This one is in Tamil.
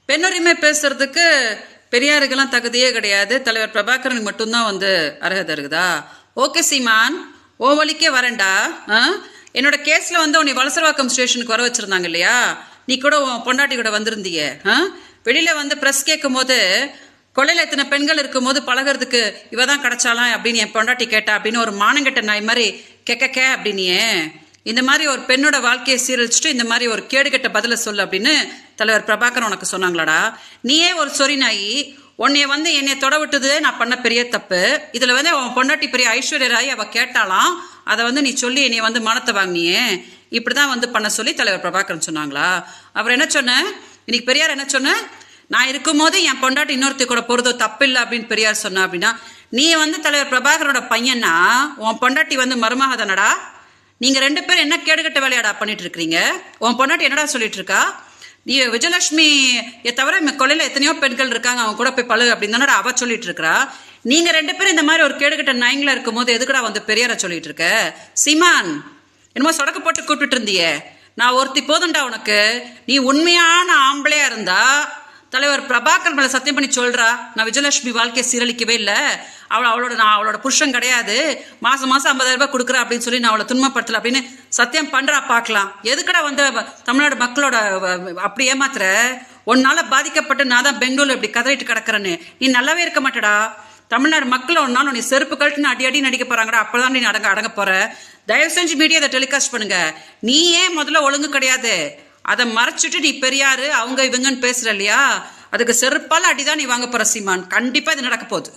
பெண்ணுரிமை பேசுறதுக்கு பெரியாருக்கெல்லாம் தகுதியே கிடையாது. தலைவர் பிரபாகரனுக்கு மட்டும்தான் அர்ஹதை இருக்குதா? ஓகே சீமான், ஓ வழிக்கே வரேன்டா. என்னோட கேஸ்ல உன்னை வலசரவாக்கம் ஸ்டேஷனுக்கு வர வச்சிருந்தாங்க இல்லையா? நீ கூட உன் பொண்டாட்டி கூட வந்திருந்தீங்க. வெளியில பிரஸ் கேட்கும் போது கொள்ளையில எத்தனை பெண்கள் இருக்கும் போது பழகிறதுக்கு இவ தான் கிடைச்சாலாம் அப்படின்னு என் பொண்டாட்டி கேட்டா அப்படின்னு ஒரு மானங்கெட்ட நாய் மாதிரி கெக்க அப்படின்னியே. இந்த மாதிரி ஒரு பெண்ணோட வாழ்க்கையை சீரழிச்சுட்டு இந்த மாதிரி ஒரு கேடுகட்ட பதில சொல்லு அப்படின்னு தலைவர் பிரபாகரன் உனக்கு சொன்னாங்களாடா? நீயே ஒரு சொறி நாயி, உன்னைய என்னைய தொட விட்டது நான் பண்ண பெரிய தப்பு. இதுல உன் பொண்டாட்டி பெரிய ஐஸ்வர்ய ராய் அவ கேட்டாலாம், அதை நீ சொல்லி என்னைய மானத்தை வாங்கினியே. இப்படிதான் பண்ண சொல்லி தலைவர் பிரபாகரன் சொன்னாங்களா? அவர் என்ன சொன்ன இன்னைக்கு பெரியார் என்ன சொன்ன? நான் இருக்கும் போது என் பொண்டாட்டி இன்னொருத்தி கூட போறதோ தப்பு இல்லை அப்படின்னு பெரியார் சொன்ன. அப்படின்னா நீ தலைவர் பிரபாகரோட பையனா, உன் பொண்டாட்டி மருமக தானடா? நீங்க ரெண்டு பேரும் என்ன கேடுகட்ட வேலையாடா பண்ணிட்டு இருக்கிறீங்க? உன் பொண்டாட்டி என்னடா சொல்லிட்டு இருக்கா? நீ விஜயலட்சுமி தவிர கொள்ளையில எத்தனையோ பெண்கள் இருக்காங்க, அவங்க கூட போய் பழகு அப்படின்னு தானடா அவ சொல்லிட்டு இருக்கா. நீங்க ரெண்டு பேரும் இந்த மாதிரி ஒரு கேடுகட்ட நாயங்களா இருக்கும் போது எதுக்குடா பெரியார சொல்லிட்டு இருக்க? சீமான், என்னமோ சொடக்க போட்டு கூப்பிட்டு இருந்தியே. நான் ஒருத்தி போதும்டா உனக்கு. நீ உண்மையான ஆம்பளையா இருந்தா தலைவர் பிரபாகர் மேல சத்தியம் பண்ணி சொல்றா, நான் விஜயலட்சுமி வாழ்க்கையை சீரழிக்கவே இல்லை, நான் அவளோட புருஷன் கிடையாது, மாசம் 50,000 ரூபாய் கொடுக்குறேன் அப்படின்னு சொல்லி நான் அவளை துன்பப்படுத்தல அப்படின்னு சத்தியம் பண்றா பார்க்கலாம். எதுக்கடா தமிழ்நாடு மக்களோட அப்படி ஏமாத்துற? உன்னால பாதிக்கப்பட்டு நான் தான் பெங்களூர்ல இப்படி கதறிட்டு கிடக்குறேன்னு நீ நல்லாவே இருக்க மாட்டடா. தமிழ்நாடு மக்கள் ஒன்னாலும் நீ செருப்பு கழட்டுன்னு அடி நடிக்க போறாங்கடா, அப்பதான் நீ அடங்க போற. தயவு செஞ்சு மீடியா அதை டெலிகாஸ்ட் பண்ணுங்க. நீ ஏன் முதல்ல ஒழுங்கு கிடையாது, அதை மறைச்சிட்டு நீ பெரியாரு அவங்க இவங்கன்னு பேசுற இல்லையா? அதுக்கு செருப்பால அடிதான் நீ வாங்க போற சீமான். கண்டிப்பா இது நடக்க போகுது.